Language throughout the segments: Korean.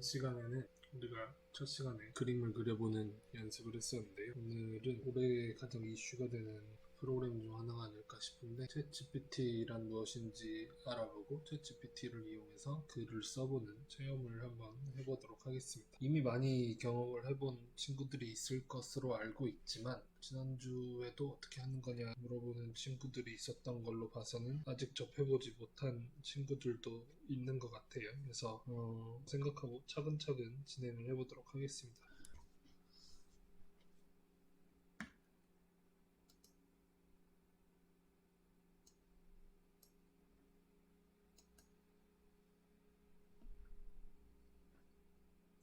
시간에는 우리가 첫 시간에 그림을 그려보는 연습을 했었는데요. 오늘은 올해 가장 이슈가 되는 프로그램 중 하나가 아닐까 싶은데 챗GPT란 무엇인지 알아보고 챗GPT를 이용해서 글을 써보는 체험을 한번 해보도록 하겠습니다. 이미 많이 경험을 해본 친구들이 있을 것으로 알고 있지만 지난주에도 어떻게 하는 거냐 물어보는 친구들이 있었던 걸로 봐서는 아직 접해보지 못한 친구들도 있는 것 같아요. 그래서 생각하고 차근차근 진행을 해보도록 하겠습니다.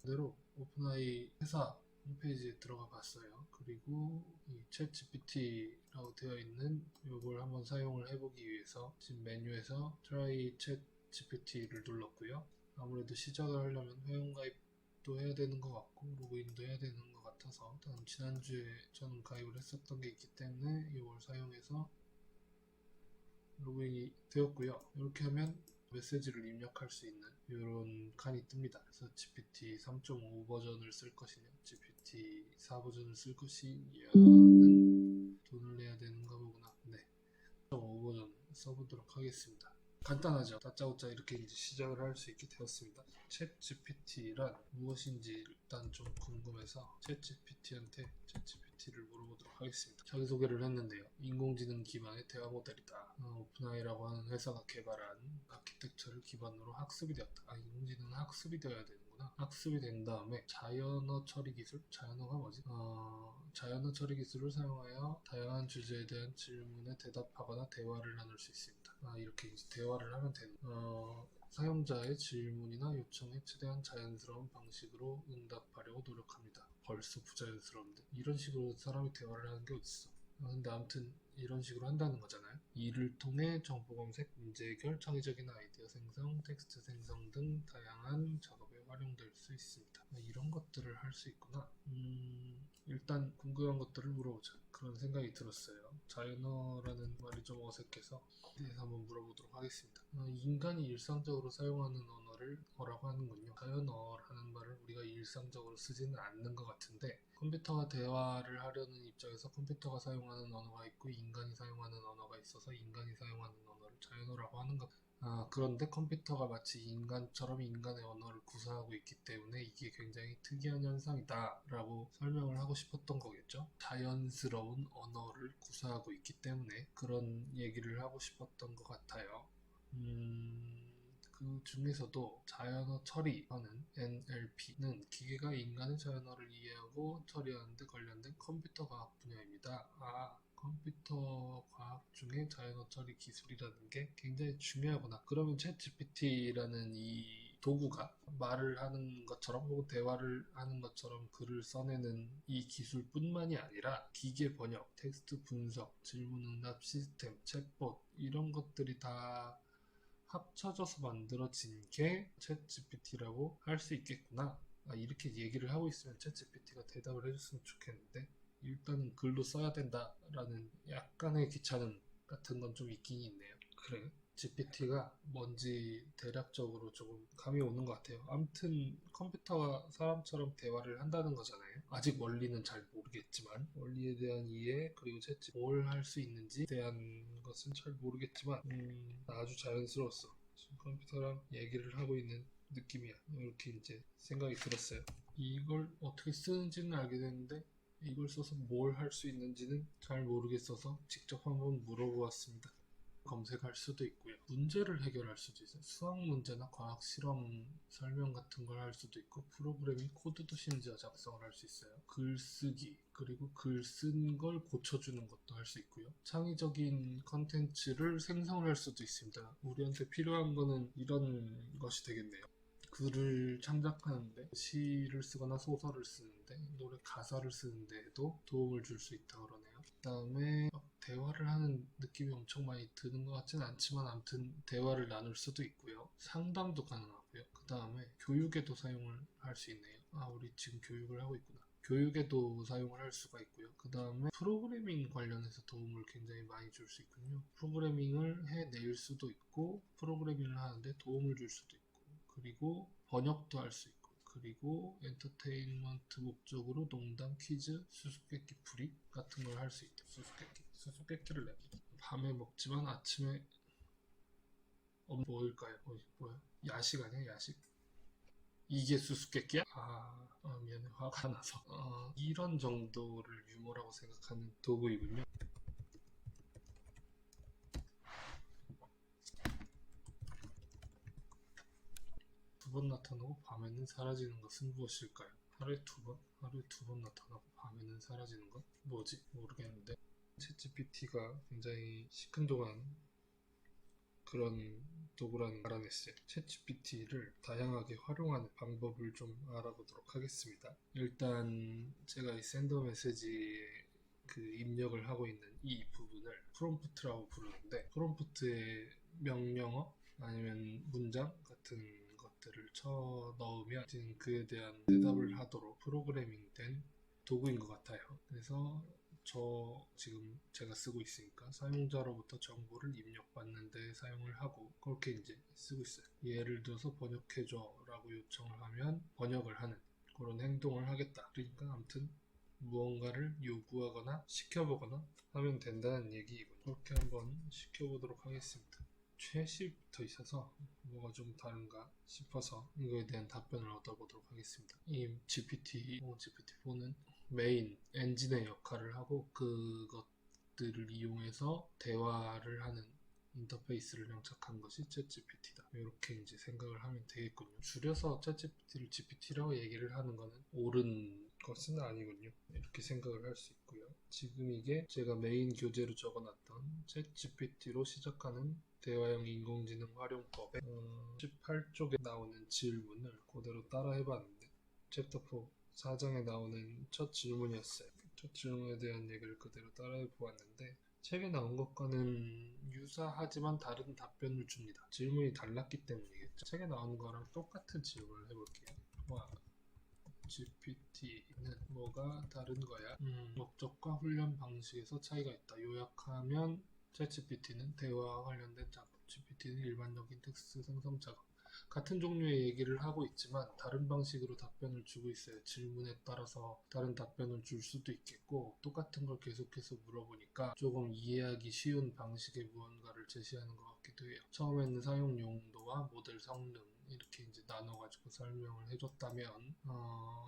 그대로 오픈AI 회사 홈페이지에 들어가 봤어요. 그리고 이 챗GPT라고 되어 있는 이걸 한번 사용을 해보기 위해서 지금 메뉴에서 Try 챗GPT를 눌렀고요. 아무래도 시작을 하려면 회원가입도 해야 되는 것 같고 로그인도 해야 되는 것 같아서 일단 지난주에 저는 가입을 했었던 게 있기 때문에 이걸 사용해서 로그인이 되었고요. 이렇게 하면 메시지를 입력할 수 있는 이런 칸이 뜹니다. 그래서 GPT 3.5 버전을 쓸 것이냐, GPT 4 버전을 쓸 것이냐는 돈을 내야 되는가 보구나. 네, 3.5 버전 써보도록 하겠습니다. 간단하죠. 다짜고짜 이렇게 이제 시작을 할 수 있게 되었습니다. 챗 GPT란 무엇인지 일단 좀 궁금해서 챗 GPT한테 챗 GPT를 물어보도록 하겠습니다. 자기소개를 했는데요. 인공지능 기반의 대화 모델이다. 오픈AI라고 하는 회사가 개발한 아키텍처를 기반으로 학습이 되었다. 인공지능은 학습이 되어야 되는구나. 학습이 된 다음에 자연어 처리 기술? 자연어가 뭐지? 자연어 처리 기술을 사용하여 다양한 주제에 대한 질문에 대답하거나 대화를 나눌 수 있습니다. 이렇게 이제 대화를 하면 되는 사용자의 질문이나 요청에 최대한 자연스러운 방식으로 응답하려고 노력합니다. 벌써 부자연스러운데 이런 식으로 사람이 대화를 하는 게 어딨어. 근데 아무튼 이런 식으로 한다는 거잖아요. 이를 통해 정보 검색, 문제 해결, 창의적인 아이디어 생성, 텍스트 생성 등 다양한 작업에 활용될 수 있습니다. 이런 것들을 할 수 있구나. 일단 궁금한 것들을 물어보자. 그런 생각이 들었어요. 자연어라는 말이 좀 어색해서 대해서 한번 물어보도록 하겠습니다. 인간이 일상적으로 사용하는 언어를 어라고 하는군요. 자연어라는 말을 우리가 일상적으로 쓰지는 않는 것 같은데 컴퓨터가 대화를 하려는 입장에서 컴퓨터가 사용하는 언어가 있고 인간이 사용하는 언어가 있어서 인간이 사용하는 언어를 자연어라고 하는 것. 그런데 컴퓨터가 마치 인간처럼 인간의 언어를 구사하고 있기 때문에 이게 굉장히 특이한 현상이다 라고 설명을 하고 싶었던 거겠죠. 자연스러운 언어를 구사하고 있기 때문에 그런 얘기를 하고 싶었던 것 같아요. 그 중에서도 자연어 처리하는 NLP는 기계가 인간의 자연어를 이해하고 처리하는 데 관련된 컴퓨터 과학 분야입니다. 컴퓨터 과학 중에 자연어 처리 기술이라는 게 굉장히 중요하구나. 그러면 챗GPT라는 이 도구가 말을 하는 것처럼 혹은 대화를 하는 것처럼 글을 써내는 이 기술뿐만이 아니라 기계 번역, 텍스트 분석, 질문응답 시스템, 챗봇 이런 것들이 다 합쳐져서 만들어진 게 챗GPT라고 할 수 있겠구나. 이렇게 얘기를 하고 있으면 챗GPT가 대답을 해줬으면 좋겠는데 일단은 글로 써야 된다라는 약간의 귀찮음 같은 건 좀 있긴 있네요. 그래, GPT가 뭔지 대략적으로 조금 감이 오는 것 같아요. 아무튼 컴퓨터가 사람처럼 대화를 한다는 거잖아요. 아직 원리는 잘 모르겠지만 원리에 대한 이해 그리고 채찍 뭘 할 수 있는지 대한 것은 잘 모르겠지만 아주 자연스러웠어. 지금 컴퓨터랑 얘기를 하고 있는 느낌이야. 이렇게 이제 생각이 들었어요. 이걸 어떻게 쓰는지는 알게 됐는데 이걸 써서 뭘 할 수 있는지는 잘 모르겠어서 직접 한번 물어보았습니다. 검색할 수도 있고요. 문제를 해결할 수도 있어요. 수학 문제나 과학 실험 설명 같은 걸 할 수도 있고 프로그래밍 코드도 심지어 작성을 할 수 있어요. 글쓰기 그리고 글 쓴 걸 고쳐주는 것도 할 수 있고요. 창의적인 컨텐츠를 생성을 할 수도 있습니다. 우리한테 필요한 거는 이런 것이 되겠네요. 글을 창작하는데 시를 쓰거나 소설을 쓰는데 노래 가사를 쓰는데도 도움을 줄 수 있다고 그러네요. 그 다음에 대화를 하는 느낌이 엄청 많이 드는 것 같지는 않지만 아무튼 대화를 나눌 수도 있고요. 상담도 가능하고요. 그 다음에 교육에도 사용을 할 수 있네요. 우리 지금 교육을 하고 있구나. 교육에도 사용을 할 수가 있고요. 그 다음에 프로그래밍 관련해서 도움을 굉장히 많이 줄 수 있군요. 프로그래밍을 해낼 수도 있고 프로그래밍을 하는데 도움을 줄 수도 있고 그리고 번역도 할 수 있고 그리고 엔터테인먼트 목적으로 농담, 퀴즈, 수수께끼 풀이 같은 걸 할 수 있다. 수수께끼를 내. 밤에 먹지만 아침에 뭐일까요? 뭐야? 야식 아니야? 야식? 이게 수수께끼야? 미안해. 화가 나서. 이런 정도를 유머라고 생각하는 도구이군요. 두 번 나타나고 밤에는 사라지는 것은 무엇일까요? 하루에 두 번? 하루에 두 번 나타나고 밤에는 사라지는 것? 뭐지? 모르겠는데. 챗GPT가 굉장히 시큰둥한 그런 도구라는 걸 알아냈어요. 챗GPT를 다양하게 활용하는 방법을 좀 알아보도록 하겠습니다. 일단 제가 이 샌더 메시지에 입력을 하고 있는 이 부분을 프롬프트라고 부르는데, 프롬프트에 명령어 아니면 문장 같은 것들을 쳐 넣으면 그에 대한 대답을 하도록 프로그래밍된 도구인 것 같아요. 그래서 지금 제가 쓰고 있으니까 사용자로부터 정보를 입력받는데 사용을 하고 그렇게 이제 쓰고 있어요. 예를 들어서 번역해줘 라고 요청을 하면 번역을 하는 그런 행동을 하겠다. 그러니까 아무튼 무언가를 요구하거나 시켜보거나 하면 된다는 얘기이군요. 그렇게 한번 시켜보도록 하겠습니다. 최시 붙어 있어서 뭐가 좀 다른가 싶어서 이거에 대한 답변을 얻어보도록 하겠습니다. 이 GPT-4는 메인 엔진의 역할을 하고 그것들을 이용해서 대화를 하는 인터페이스를 장착한 것이 챗GPT다. 이렇게 이제 생각을 하면 되겠군요. 줄여서 챗GPT를 GPT라고 얘기를 하는 것은 옳은 것은 아니군요. 이렇게 생각을 할 수 있고요. 지금 이게 제가 메인 교재로 적어놨던 챗GPT로 시작하는 대화형 인공지능 활용법의 18쪽에 나오는 질문을 그대로 따라 해봤는데 챕터 4 4장에 나오는 첫 질문이었어요. 첫 질문에 대한 얘기를 그대로 따라해 보았는데 책에 나온 것과는 유사하지만 다른 답변을 줍니다. 질문이 달랐기 때문이겠죠. 책에 나온 거랑 똑같은 질문을 해볼게요. GPT는 뭐가 다른 거야? 목적과 훈련 방식에서 차이가 있다. 요약하면 챗GPT는 대화와 관련된 작업, GPT는 일반적인 텍스트 생성 작업. 같은 종류의 얘기를 하고 있지만 다른 방식으로 답변을 주고 있어요. 질문에 따라서 다른 답변을 줄 수도 있겠고 똑같은 걸 계속해서 물어보니까 조금 이해하기 쉬운 방식의 무언가를 제시하는 것 같기도 해요. 처음에는 사용 용도와 모델 성능 이렇게 이제 나눠가지고 설명을 해줬다면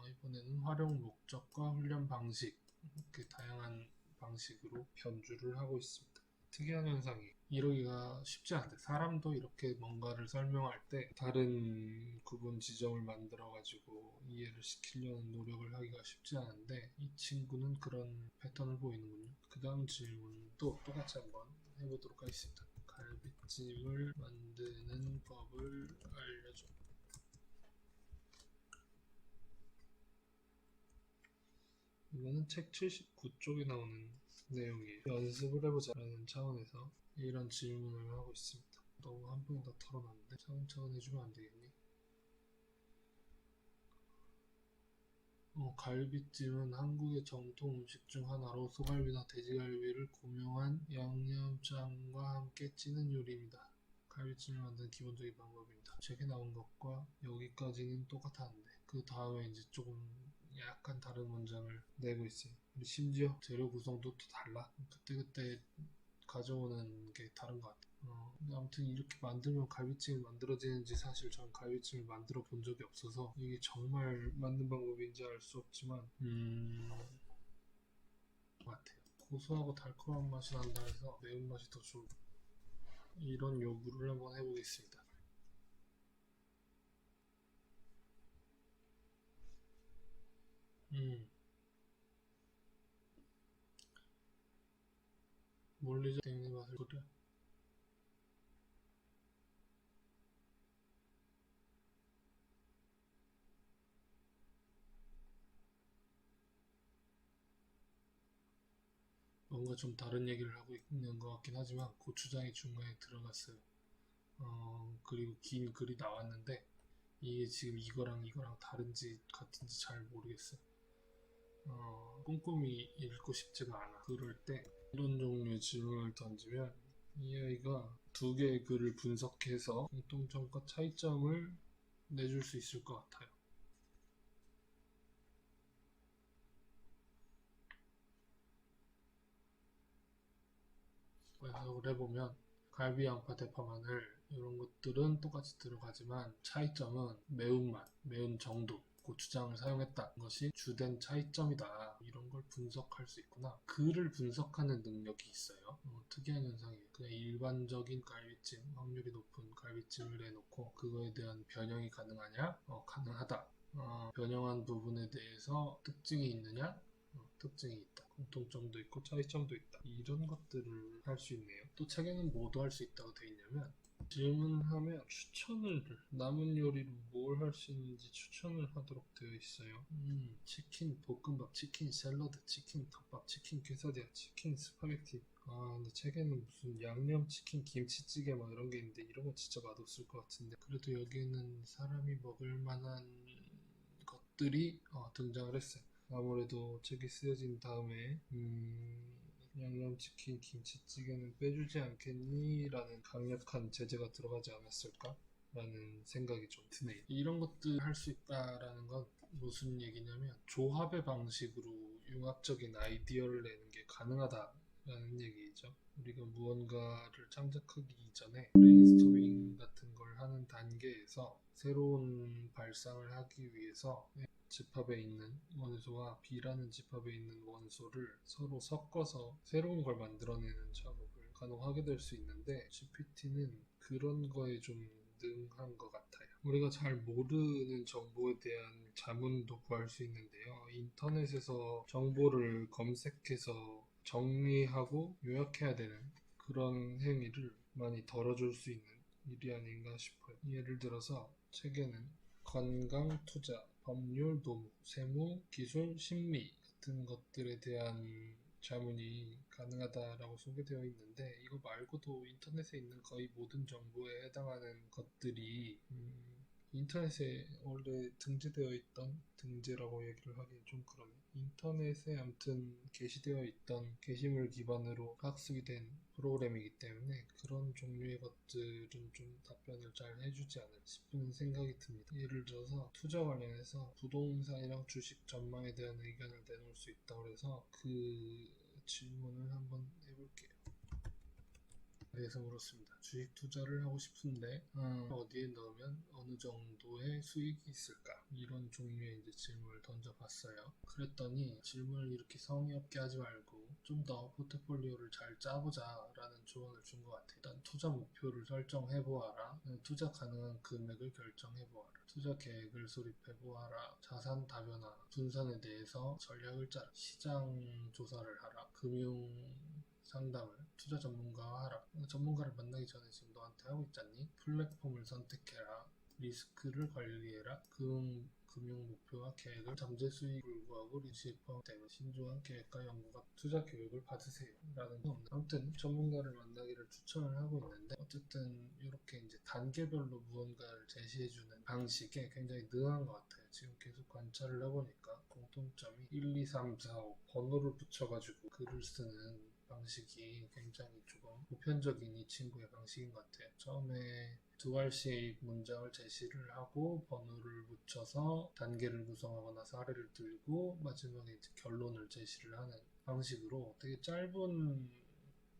이번에는 활용 목적과 훈련 방식 이렇게 다양한 방식으로 변주를 하고 있습니다. 특이한 현상이 이러기가 쉽지 않대. 사람도 이렇게 뭔가를 설명할 때 다른 구분 지점을 만들어 가지고 이해를 시키려는 노력을 하기가 쉽지 않은데 이 친구는 그런 패턴을 보이는군요. 그 다음 질문도 똑같이 한번 해보도록 하겠습니다. 갈비찜을 만드는 법을 알려줘. 이거는 책 79쪽에 나오는 내용이에요. 연습을 해보자 라는 차원에서 이런 질문을 하고 있습니다. 너무 한 번 더 털어놨는데 차근차근 해주면 안 되겠니? 갈비찜은 한국의 전통 음식 중 하나로 소갈비나 돼지갈비를 고명한 양념장과 함께 찌는 요리입니다. 갈비찜을 만드는 기본적인 방법입니다. 책에 나온 것과 여기까지는 똑같았는데 그 다음에 이제 조금 약간 다른 문장을 내고 있어요. 심지어 재료 구성도 또 달라. 그때그때 가져오는 게 다른 것 같아요. 아무튼 이렇게 만들면 갈비찜이 만들어지는지 사실 전 갈비찜을 만들어 본 적이 없어서 이게 정말 맞는 방법인지 알 수 없지만 같아요. 고소하고 달콤한 맛이 난다 해서 매운맛이 더 좋은 이런 요구를 한번 해보겠습니다. 몰리자 때문에 맛을 보려. 뭔가 좀 다른 얘기를 하고 있는 것 같긴 하지만 고추장이 중간에 들어갔어요. 그리고 긴 글이 나왔는데 이게 지금 이거랑 다른지 같은지 잘 모르겠어요. 꼼꼼히 읽고 싶지가 않아. 그럴 때 이런 종류의 질문을 던지면 이 아이가 두 개의 글을 분석해서 공통점과 차이점을 내줄 수 있을 것 같아요. 생각을 해보면 갈비, 양파, 대파, 마늘 이런 것들은 똑같이 들어가지만 차이점은 매운맛, 매운 정도, 고추장을 사용했다는 것이 주된 차이점이다. 이런 걸 분석할 수 있구나. 그를 분석하는 능력이 있어요. 특이한 현상이에요. 그냥 일반적인 갈비찜, 확률이 높은 갈비찜을 내놓고 그거에 대한 변형이 가능하냐? 가능하다. 변형한 부분에 대해서 특징이 있느냐? 특징이 있다. 공통점도 있고 차이점도 있다. 이런 것들을 할 수 있네요. 또 책에는 뭐도 할 수 있다고 되어 있냐면 질문하면 추천을 남은 요리로 뭘 할 수 있는지 추천을 하도록 되어 있어요. 치킨 볶음밥, 치킨 샐러드, 치킨 덮밥, 치킨 quesadilla, 치킨 스파게티. 근데 책에는 무슨 양념치킨 김치찌개 막 이런 게 있는데 이런 거 진짜 맛없을 것 같은데 그래도 여기는 사람이 먹을 만한 것들이 등장을 했어요. 아무래도 책이 쓰여진 다음에 양념치킨 김치찌개는 빼주지 않겠니? 라는 강력한 제재가 들어가지 않았을까? 라는 생각이 좀 드네요. 이런 것들 할 수 있다라는 건 무슨 얘기냐면 조합의 방식으로 융합적인 아이디어를 내는 게 가능하다라는 얘기죠. 우리가 무언가를 창작하기 이전에 브레인스토밍 같은 걸 하는 단계에서 새로운 발상을 하기 위해서 집합에 있는 원소와 B라는 집합에 있는 원소를 서로 섞어서 새로운 걸 만들어내는 작업을 간혹하게 될 수 있는데 GPT는 그런 거에 좀 능한 것 같아요. 우리가 잘 모르는 정보에 대한 자문도 구할 수 있는데요. 인터넷에서 정보를 검색해서 정리하고 요약해야 되는 그런 행위를 많이 덜어줄 수 있는 일이 아닌가 싶어요. 예를 들어서 책에는 건강, 투자, 법률, 노무, 세무, 기술, 심리 같은 것들에 대한 자문이 가능하다라고 소개되어 있는데 이거 말고도 인터넷에 있는 거의 모든 정보에 해당하는 것들이 인터넷에 원래 등재되어 있던 등재라고 얘기를 하기엔 좀 그러네. 인터넷에 아무튼 게시되어 있던 게시물 기반으로 학습이 된 프로그램이기 때문에 그런 종류의 것들은 좀 답변을 잘 해주지 않을까 싶은 생각이 듭니다. 예를 들어서 투자 관련해서 부동산이랑 주식 전망에 대한 의견을 내놓을 수 있다고 해서 그 질문을 한번 해볼게요. 그래서 물었습니다. 주식 투자를 하고 싶은데 어디에 넣으면 어느 정도의 수익이 있을까? 이런 종류의 이제 질문을 던져봤어요. 그랬더니 질문을 이렇게 성의 없게 하지 말고 좀 더 포트폴리오를 잘 짜보자 라는 조언을 준 것 같아요. 일단 투자 목표를 설정해보아라. 투자 가능한 금액을 결정해보아라. 투자 계획을 수립해보아라. 자산 다변화, 분산에 대해서 전략을 짜라. 시장 조사를 하라. 금융 상담을 투자 전문가와 하라. 전문가를 만나기 전에 지금 너한테 하고 있잖니? 플랫폼을 선택해라. 리스크를 관리해라. 금융 목표와 계획을 잠재 수익 불구하고 리스크에 포함되는 신중한 계획과 연구가 투자 교육을 받으세요. 라는 건 없네. 아무튼 전문가를 만나기를 추천을 하고 있는데 어쨌든 이렇게 이제 단계별로 무언가를 제시해주는 방식에 굉장히 능한 것 같아요. 지금 계속 관찰을 해보니까 공통점이 1, 2, 3, 4, 5 번호를 붙여가지고 글을 쓰는 방식이 굉장히 조금 보편적인 이 친구의 방식인 것 같아요. 처음에 두 알씩 문장을 제시를 하고 번호를 붙여서 단계를 구성하거나 사례를 들고 마지막에 이제 결론을 제시를 하는 방식으로 되게 짧은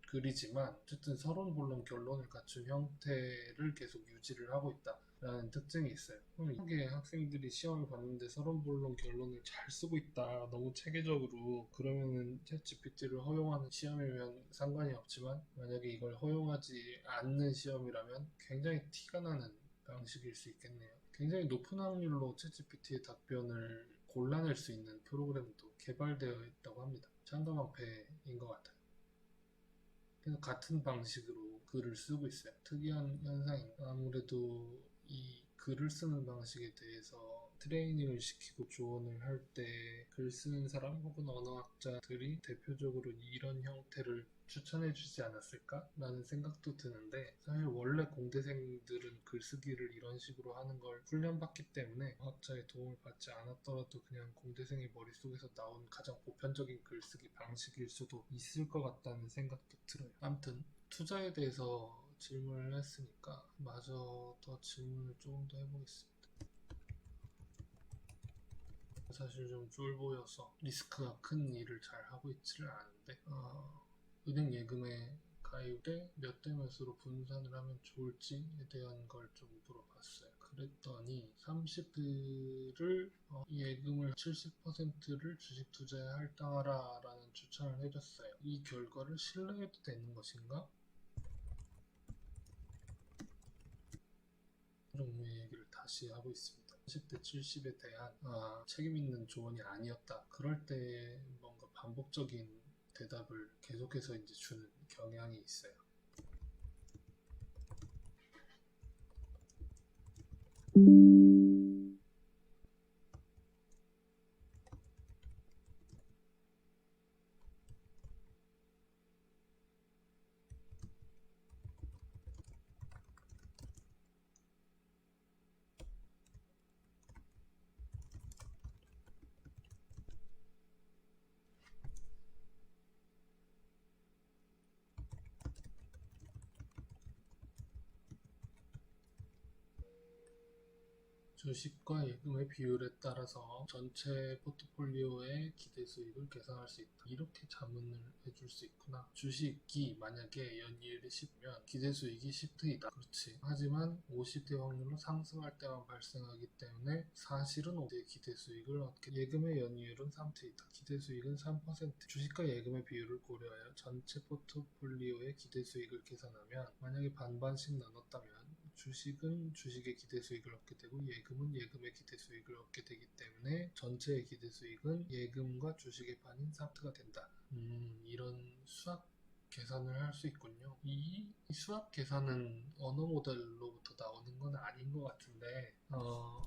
글이지만 어쨌든 서론본론 결론을 갖춘 형태를 계속 유지를 하고 있다. 라는 특징이 있어요. 이게 학생들이 시험을 봤는데 서론본론 결론을 잘 쓰고 있다. 너무 체계적으로 그러면은 챗GPT를 허용하는 시험이면 상관이 없지만 만약에 이걸 허용하지 않는 시험이라면 굉장히 티가 나는 방식일 수 있겠네요. 굉장히 높은 확률로 챗GPT의 답변을 골라낼 수 있는 프로그램도 개발되어 있다고 합니다. 찬가방패인 것 같아요. 그래서 같은 방식으로 글을 쓰고 있어요. 특이한 현상이 아무래도 이 글을 쓰는 방식에 대해서 트레이닝을 시키고 조언을 할 때 글 쓰는 사람 혹은 언어학자들이 대표적으로 이런 형태를 추천해주지 않았을까? 라는 생각도 드는데 사실 원래 공대생들은 글쓰기를 이런 식으로 하는 걸 훈련받기 때문에 학자의 도움을 받지 않았더라도 그냥 공대생의 머릿속에서 나온 가장 보편적인 글쓰기 방식일 수도 있을 것 같다는 생각도 들어요. 아무튼 투자에 대해서 질문을 했으니까 마저 더 질문을 조금 더 해보겠습니다. 사실 좀 쫄보여서 리스크가 큰 일을 잘 하고 있지를 않은데 은행 예금에 가입에 몇 대 몇으로 분산을 하면 좋을지에 대한 걸 좀 물어봤어요. 그랬더니 30를 예금을 70%를 주식 투자에 할당하라 라는 추천을 해줬어요. 이 결과를 신뢰해도 되는 것인가? 종류의 얘기를 다시 하고 있습니다. 30대 70에 대한 책임 있는 조언이 아니었다. 그럴 때 뭔가 반복적인 대답을 계속해서 이제 주는 경향이 있어요. 주식과 예금의 비율에 따라서 전체 포트폴리오의 기대 수익을 계산할 수 있다. 이렇게 자문을 해줄 수 있구나. 주식이 만약에 연이율이 10면 기대 수익이 10등이다. 그렇지. 하지만 50대 확률로 상승할 때만 발생하기 때문에 사실은 5대 기대 수익을 얻게. 예금의 연이율은 3등이다. 기대 수익은 3%. 주식과 예금의 비율을 고려하여 전체 포트폴리오의 기대 수익을 계산하면 만약에 반반씩 나눴다면 주식은 주식의 기대 수익을 얻게 되고 예금은 예금의 기대 수익을 얻게 되기 때문에 전체의 기대 수익은 예금과 주식의 반인 3%가 된다. 이런 수학 계산을 할 수 있군요. 이 수학 계산은 언어 모델로부터 나오는 건 아닌 것 같은데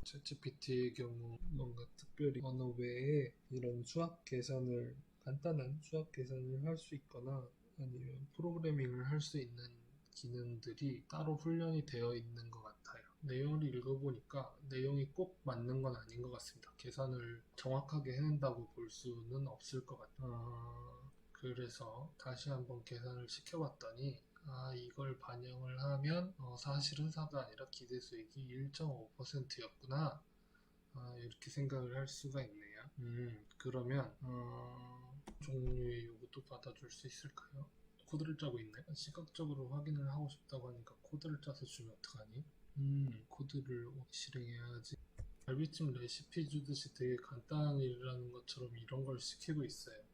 챗GPT의 경우 뭔가 특별히 언어 외에 이런 수학 계산을 간단한 수학 계산을 할 수 있거나 아니면 프로그래밍을 할 수 있는 기능들이 따로 훈련이 되어 있는 것 같아요. 내용을 읽어보니까 내용이 꼭 맞는 건 아닌 것 같습니다. 계산을 정확하게 해낸다고 볼 수는 없을 것 같아요. 그래서 다시 한번 계산을 시켜봤더니 이걸 반영을 하면 사실은 4가 아니라 기대 수익이 1.5%였구나. 이렇게 생각을 할 수가 있네요. 그러면 종류의 요구도 받아줄 수 있을까요? 코드를 짜고 있네. 시각적으로 확인을 하고 싶다고 하니까 코드를 짜서 주면 어떡하니? 코드를 실행해야지. 갈비찜 레시피 주듯이 되게 간단한 일이라는 것처럼 이런 걸 시키고 있어요.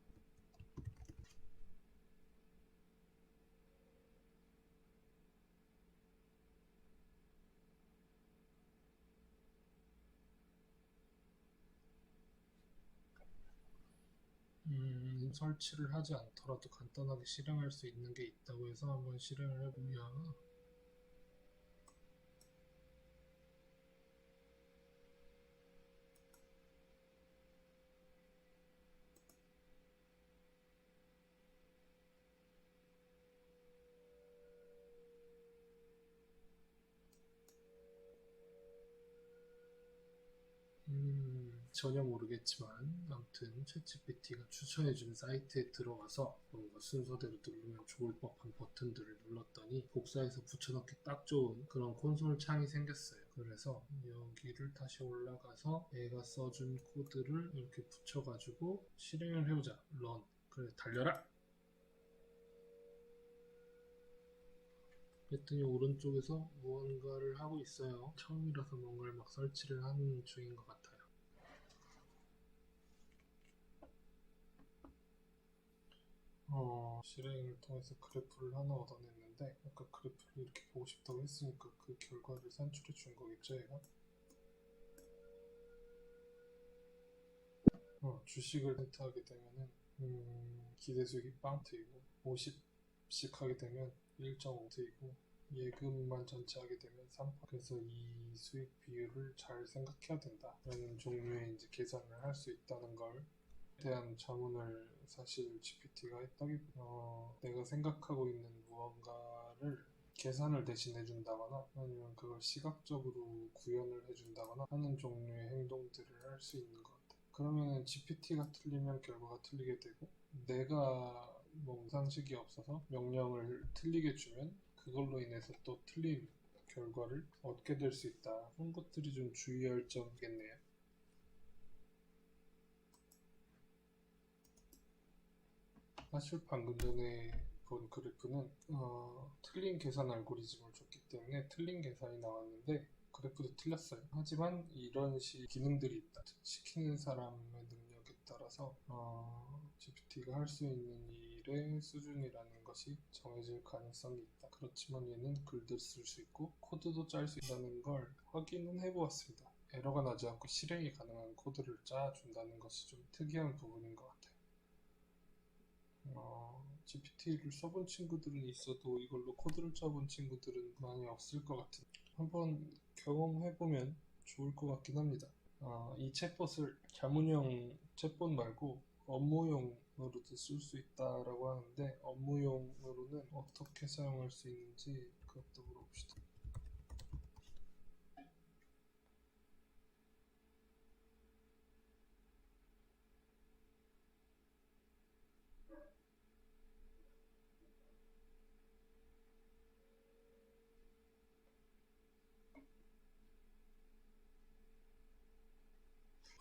설치를 하지 않더라도 간단하게 실행할 수 있는 게 있다고 해서 한번 실행을 해보면 전혀 모르겠지만 아무튼 챗GPT가 추천해준 사이트에 들어가서 뭔가 순서대로 누르면 좋을 법한 버튼들을 눌렀더니 복사해서 붙여넣기 딱 좋은 그런 콘솔 창이 생겼어요. 그래서 여기를 다시 올라가서 얘가 써준 코드를 이렇게 붙여가지고 실행을 해보자. 런. 그래, 달려라! 그랬더니 오른쪽에서 무언가를 하고 있어요. 처음이라서 뭔가를 막 설치를 하는 중인 것 같아요. 실행을 통해서 그래프를 하나 얻어냈는데 아까 그래프를 이렇게 보고 싶다고 했으니까 그 결과를 산출해 준 거겠죠, 얘가? 주식을 선택하게 되면은 기대 수익이 빵 트이고 50씩 하게 되면 1.5 트이고 예금만 전체 하게 되면 3%. 그래서 이 수익 비율을 잘 생각해야 된다 라는 종류의 이제 계산을 할 수 있다는 걸 대한 자문을 사실 GPT가 했다기보다 내가 생각하고 있는 무언가를 계산을 대신 해준다거나 아니면 그걸 시각적으로 구현을 해준다거나 하는 종류의 행동들을 할 수 있는 것 같아요. 그러면 GPT가 틀리면 결과가 틀리게 되고 내가 뭐 상식이 없어서 명령을 틀리게 주면 그걸로 인해서 또 틀린 결과를 얻게 될 수 있다. 그런 것들이 좀 주의할 점이겠네요. 사실 방금 전에 본 그래프는 틀린 계산 알고리즘을 줬기 때문에 틀린 계산이 나왔는데 그래프도 틀렸어요. 하지만 이런 식 기능들이 있다. 시키는 사람의 능력에 따라서 GPT가 할 수 있는 일의 수준이라는 것이 정해질 가능성이 있다. 그렇지만 얘는 글도 쓸 수 있고 코드도 짤 수 있다는 걸 확인은 해보았습니다. 에러가 나지 않고 실행이 가능한 코드를 짜준다는 것이 좀 특이한 부분인 것 같아요. GPT를 써본 친구들은 있어도 이걸로 코드를 짜본 친구들은 많이 없을 것 같은데 한번 경험해보면 좋을 것 같긴 합니다. 이 챗봇을 자문용 챗봇 말고 업무용으로도 쓸 수 있다라고 하는데 업무용으로는 어떻게 사용할 수 있는지 그것도 물어봅시다.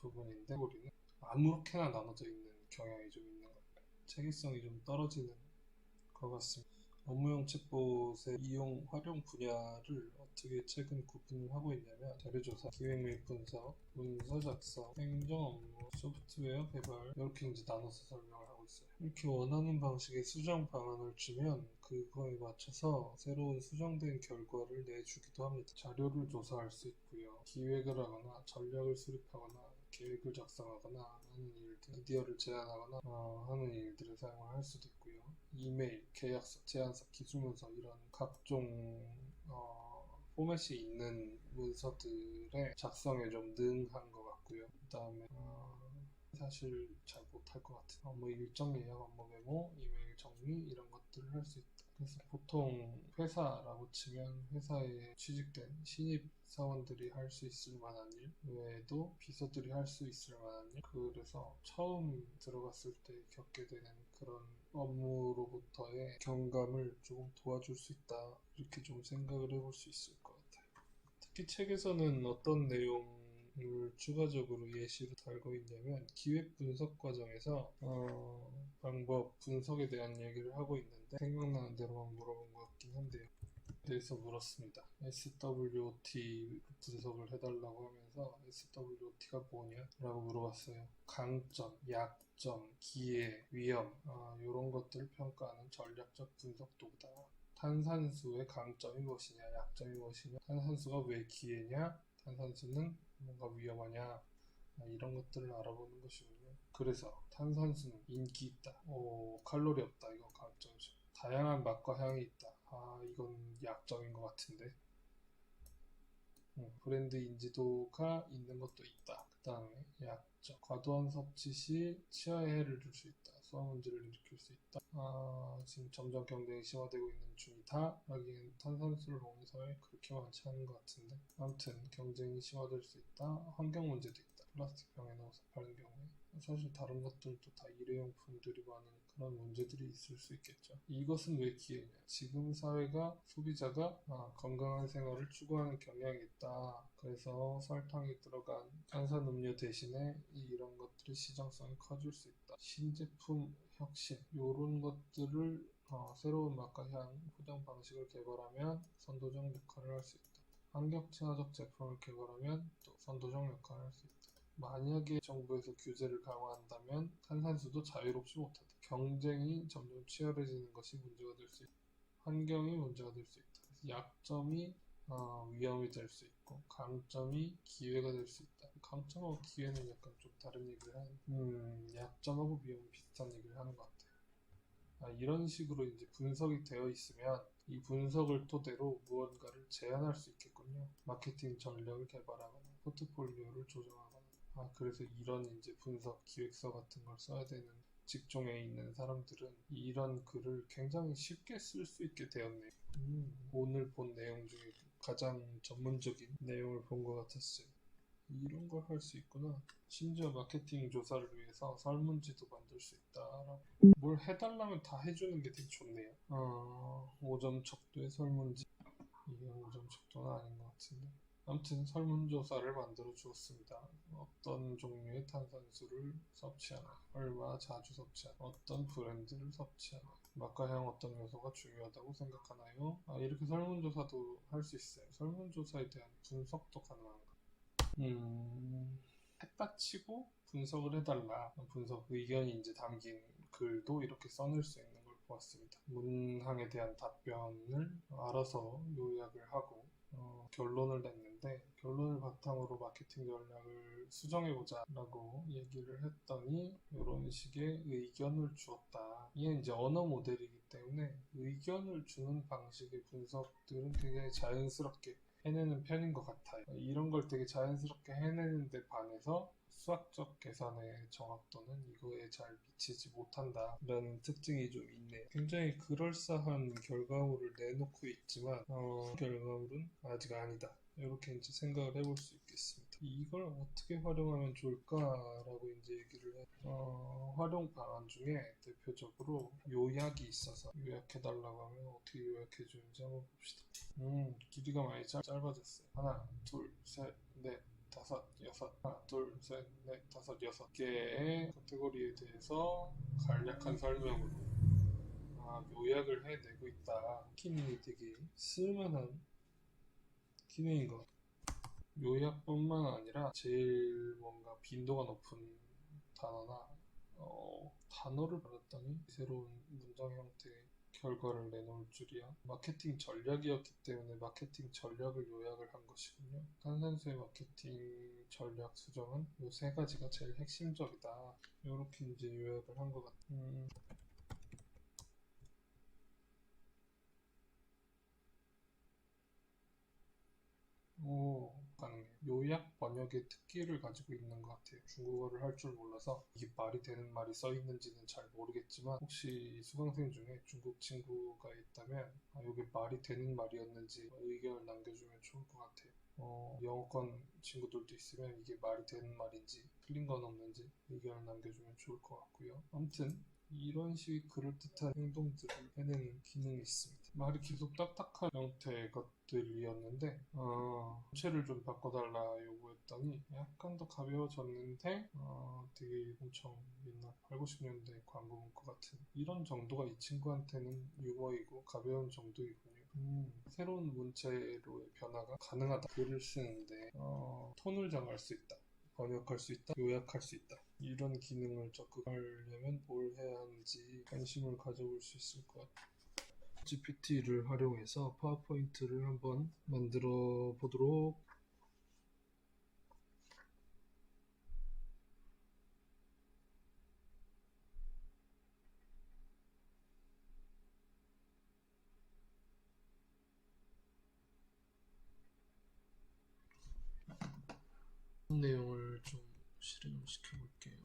부분인데 우리는 아무렇게나 나눠져 있는 경향이 좀 있는 것 같아요. 체계성이 좀 떨어지는 것 같습니다. 업무용 챗봇의 이용 활용 분야를 어떻게 최근 구분을 하고 있냐면 자료조사, 기획 및 분석, 문서 작성, 행정 업무, 소프트웨어 개발 이렇게 이제 나눠서 설명을 하고 있어요. 이렇게 원하는 방식의 수정 방안을 주면 그거에 맞춰서 새로운 수정된 결과를 내주기도 합니다. 자료를 조사할 수 있고요. 기획을 하거나 전략을 수립하거나 계획을 작성하거나 하는 일들, 미디어를 제안하거나 하는 일들을 사용을 할 수도 있고요. 이메일, 계약서, 제안서, 기술문서 이런 각종 포맷이 있는 문서들의 작성에 좀 능한 것 같고요. 그 다음에 사실 잘 못할 것 같은 업무 일정 예약, 업무 메모, 이메일 정리 이런 것들을 할 수 있다. 그래서 보통 회사라고 치면 회사에 취직된 신입 사원들이 할 수 있을 만한 일 외에도 비서들이 할 수 있을 만한 일, 그래서 처음 들어갔을 때 겪게 되는 그런 업무로부터의 경감을 조금 도와줄 수 있다, 이렇게 좀 생각을 해볼 수 있을 것 같아요. 특히 책에서는 어떤 내용을 추가적으로 예시로 달고 있냐면 기획 분석 과정에서 방법, 분석에 대한 얘기를 하고 있는데 생각나는 대로만 물어본 것 같긴 한데요. 대해서 물었습니다. SWOT 분석을 해달라고 하면서 SWOT가 뭐냐? 라고 물어봤어요. 강점, 약점, 기회, 위험 이런 것들을 평가하는 전략적 분석 도구다. 탄산수의 강점이 무엇이냐, 약점이 무엇이냐, 탄산수가 왜 기회냐, 탄산수는 뭔가 위험하냐, 이런 것들을 알아보는 것이군요. 그래서 탄산수는 인기 있다, 칼로리 없다, 이건 강점이죠. 다양한 맛과 향이 있다, 이건 약점인 것 같은데. 브랜드 인지도가 있는 것도 있다. 그 다음에 약점, 과도한 섭취 시 치아에 해를 줄 수 있다, 소화 문제를 일으킬 수 있다. 지금 점점 경쟁이 심화되고 있는 중이다. 여기는 탄산수를 먹는 사람이 그렇게 많지 않은 것 같은데, 아무튼 경쟁이 심화될 수 있다. 환경 문제도 있다. 플라스틱 병에 넣어서 파는 경우에. 사실 다른 것들도 다 일회용품들이 많은 그런 문제들이 있을 수 있겠죠. 이것은 왜 기회냐? 지금 사회가 소비자가 건강한 생활을 추구하는 경향이 있다. 그래서 설탕이 들어간 탄산음료 대신에 이런 것들의 시장성이 커질 수 있다. 신제품 혁신 이런 것들을 새로운 맛과 향, 포장 방식을 개발하면 선도적 역할을 할 수 있다. 환경 친화적 제품을 개발하면 또 선도적 역할을 할 수 있다. 만약에 정부에서 규제를 강화한다면 탄산수도 자유롭지 못하다. 경쟁이 점점 치열해지는 것이 문제가 될 수 있다. 환경이 문제가 될 수 있다. 그래서 약점이 위험이 될 수 있고 강점이 기회가 될 수 있다. 강점하고 기회는 약간 좀 다른 얘기를 하는, 약점하고 위험은 비슷한 얘기를 하는 것 같아요. 이런 식으로 이제 분석이 되어 있으면 이 분석을 토대로 무언가를 제안할 수 있겠군요. 마케팅 전략을 개발하거나 포트폴리오를 조정하거나. 그래서 이런 이제 분석 기획서 같은 걸 써야 되는 직종에 있는 사람들은 이런 글을 굉장히 쉽게 쓸 수 있게 되었네요. 오늘 본 내용 중에 가장 전문적인 내용을 본 것 같았어요. 이런 걸 할 수 있구나. 심지어 마케팅 조사를 위해서 설문지도 만들 수 있다. 뭘 해달라면 다 해주는 게 되게 좋네요. 5점 척도의 설문지. 이게 5점 척도는 아닌 것 같은데. 아무튼 설문조사를 만들어 주었습니다. 어떤 종류의 탄산수를 섭취하나, 얼마 자주 섭취하나, 어떤 브랜드를 섭취하나, 맛과 향 어떤 요소가 중요하다고 생각하나요? 이렇게 설문조사도 할 수 있어요. 설문조사에 대한 분석도 가능한가? 했다 치고 분석을 해달라. 분석 의견이 이제 담긴 글도 이렇게 써낼 수 있는 걸 보았습니다. 문항에 대한 답변을 알아서 요약을 하고 결론을 냈는데, 결론을 바탕으로 마케팅 전략을 수정해보자 라고 얘기를 했더니 이런 식의 의견을 주었다. 이게 이제 언어 모델이기 때문에 의견을 주는 방식의 분석들은 굉장히 자연스럽게 해내는 편인 것 같아요. 이런 걸 되게 자연스럽게 해내는데 반해서 수학적 계산의 정확도는 이거에 잘 미치지 못한다 라는 특징이 좀 있네요. 굉장히 그럴싸한 결과물을 내놓고 있지만 결과물은 아직 아니다, 이렇게 이제 생각을 해볼 수 있겠습니다. 이걸 어떻게 활용하면 좋을까라고 이제 얘기를 해요. 활용 방안 중에 대표적으로 요약이 있어서 요약해달라고 하면 어떻게 요약해주는지 한번 봅시다. 길이가 많이 짧아졌어요. 하나, 둘, 셋, 넷, 다섯, 여섯. 하나, 둘, 셋, 넷, 다섯, 여섯 개의 카테고리에 대해서 간략한 설명으로 요약을 해내고 있다. 기능이 되게 쓸만한 기능인 것 같아요. 요약뿐만 아니라 제일 뭔가 빈도가 높은 단어나 단어를 받았더니 새로운 문장 형태의 결과를 내놓을 줄이야. 마케팅 전략이었기 때문에 마케팅 전략을 요약을 한 것이군요. 탄산수의 마케팅 전략 수정은 이 세 가지가 제일 핵심적이다, 이렇게 이제 요약을 한 것 같아요. 가능해요. 요약 번역의 특기를 가지고 있는 것 같아요. 중국어를 할 줄 몰라서 이게 말이 되는 말이 써 있는지는 잘 모르겠지만, 혹시 수강생 중에 중국 친구가 있다면 이게 말이 되는 말이었는지 의견을 남겨주면 좋을 것 같아요. 영어권 친구들도 있으면 이게 말이 되는 말인지 틀린 건 없는지 의견을 남겨주면 좋을 것 같고요. 아무튼 이런 식의 그럴듯한 행동들을 해내는 기능이 있습니다. 말이 계속 딱딱한 형태의 것들이었는데 전체를 좀 바꿔달라 요구했더니 약간 더 가벼워졌는데 되게 엄청 옛날 8, 90년대 광고 문구 같은 이런 정도가 이 친구한테는 유머이고 가벼운 정도이군요. 새로운 문체로의 변화가 가능하다. 글을 쓰는데 톤을 정할 수 있다, 번역할 수 있다, 요약할 수 있다. 이런 기능을 적극하려면 뭘 해야 하는지 관심을 가져볼 수 있을 것 같아요. GPT를 활용해서 파워포인트를 한번 만들어 보도록. 내용을 좀 실행을 시켜볼게요.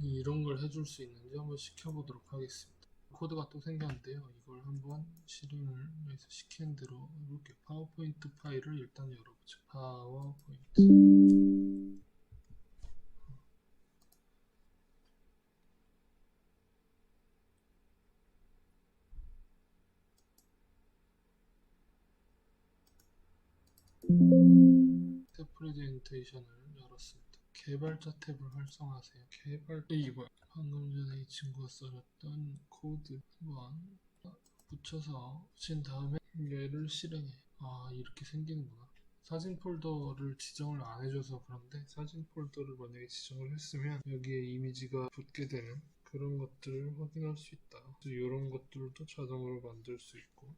이런 걸 해줄 수 있는지 한번 시켜보도록 하겠습니다. 코드가 또 생겼는데요. 이걸 한번 실행을 해서 시키는 대로 이렇게 파워포인트 파일을 일단 열어보죠. 파워포인트. 탭 프레젠테이션을 열었습니다. 개발자 탭을 활성화하세요. 이거 방금 전에 이 친구가 써줬던 코드 한번 붙인 다음에 얘를 실행해. 이렇게 생기는구나. 사진 폴더를 지정을 안 해줘서 그런데, 사진 폴더를 만약에 지정을 했으면 여기에 이미지가 붙게 되는 그런 것들을 확인할 수 있다. 이런 것들도 자동으로 만들 수 있고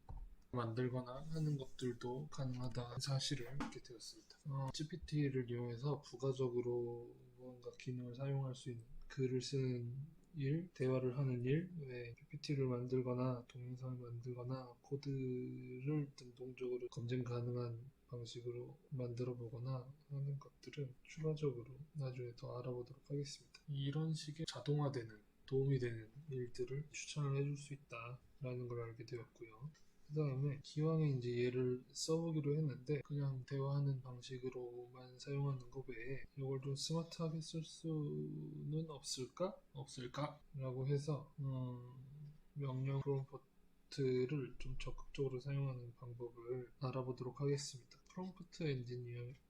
만들거나 하는 것들도 가능하다는 사실을 알게 되었습니다. GPT를 이용해서 부가적으로 무언가 기능을 사용할 수 있는, 글을 쓰는 일, 대화를 하는 일, PPT를 만들거나 동영상을 만들거나 코드를 능동적으로 검증 가능한 방식으로 만들어 보거나 하는 것들은 추가적으로 나중에 더 알아보도록 하겠습니다. 이런 식의 자동화되는, 도움이 되는 일들을 추천을 해줄 수 있다라는 걸 알게 되었고요. 그 다음에 기왕에 이제 얘를 써보기로 했는데 그냥 대화하는 방식으로만 사용하는 거 외에 이걸 좀 스마트하게 쓸 수는 없을까? 라고 해서 명령 프롬프트를 좀 적극적으로 사용하는 방법을 알아보도록 하겠습니다. 프롬프트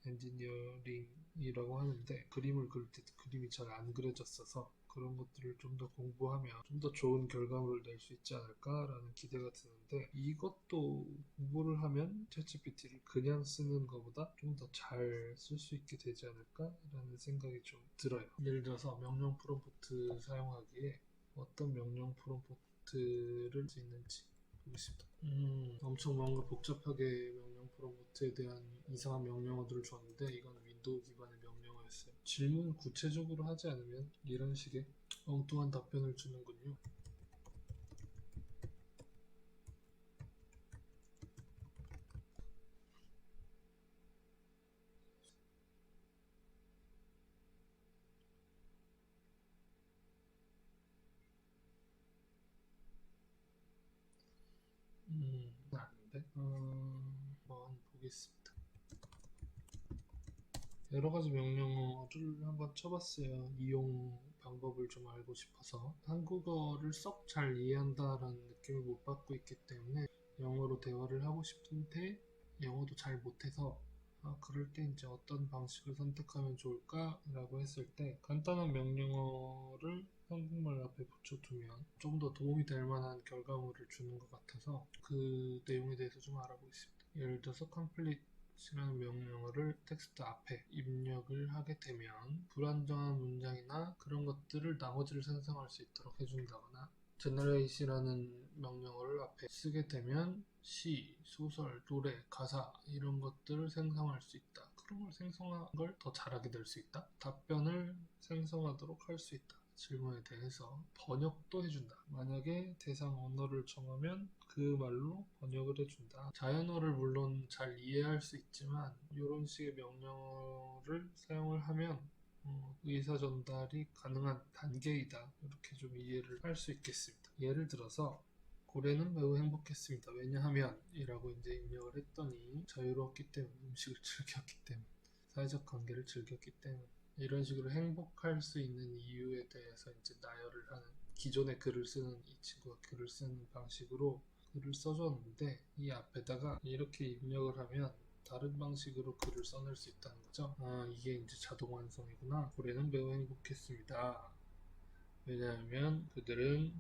엔지니어링이라고 하는데 그림을 그릴 때 그림이 잘 안 그려졌어서 그런 것들을 좀 더 공부하면 좀 더 좋은 결과물을 낼 수 있지 않을까라는 기대가 드는데 이것도 공부를 하면 챗GPT를 그냥 쓰는 것보다 좀 더 잘 쓸 수 있게 되지 않을까라는 생각이 좀 들어요. 예를 들어서 명령 프롬프트 사용하기에 어떤 명령 프롬프트를 쓸 수 있는지 보겠습니다. 엄청 뭔가 복잡하게 명령 프롬프트에 대한 이상한 명령어들을 줬는데 이건 윈도우 기반의 명령어였어요. 질문을 구체적으로 하지 않으면 이런 식의 엉뚱한 답변을 주는군요. 아닌데? 한번 보겠습니다. 여러 가지 명령어를 한번 쳐봤어요. 이용 방법을 좀 알고 싶어서. 한국어를 썩 잘 이해한다라는 느낌을 못 받고 있기 때문에 영어로 대화를 하고 싶은데 영어도 잘 못해서 그럴 때 이제 어떤 방식을 선택하면 좋을까라고 했을 때 간단한 명령어를 한국말 앞에 붙여두면 좀 더 도움이 될 만한 결과물을 주는 것 같아서 그 내용에 대해서 좀 알아보겠습니다. 예를 들어서 complete이라는 명령어를 텍스트 앞에 입력을 하게 되면 불안정한 문장이나 그런 것들을 나머지를 생성할 수 있도록 해준다거나 generate이라는 명령어를 앞에 쓰게 되면 시, 소설, 노래, 가사 이런 것들을 생성할 수 있다. 그런 걸 생성한 걸 더 잘하게 될 수 있다. 답변을 생성하도록 할 수 있다. 질문에 대해서 번역도 해준다. 만약에 대상 언어를 정하면 그 말로 번역을 해준다. 자연어를 물론 잘 이해할 수 있지만 이런 식의 명령어를 사용을 하면 의사 전달이 가능한 단계이다. 이렇게 좀 이해를 할 수 있겠습니다. 예를 들어서 고래는 매우 행복했습니다. 왜냐하면 이라고 이제 입력을 했더니 자유로웠기 때문에 음식을 즐겼기 때문에 사회적 관계를 즐겼기 때문에 이런 식으로 행복할 수 있는 이유에 대해서 이제 나열을 하는 기존에 글을 쓰는 이 친구가 글을 쓰는 방식으로 글을 써줬는데 이 앞에다가 이렇게 입력을 하면 다른 방식으로 글을 써낼 수 있다는 거죠. 이게 이제 자동 완성이구나. 고래는 매우 행복했습니다. 왜냐하면 그들은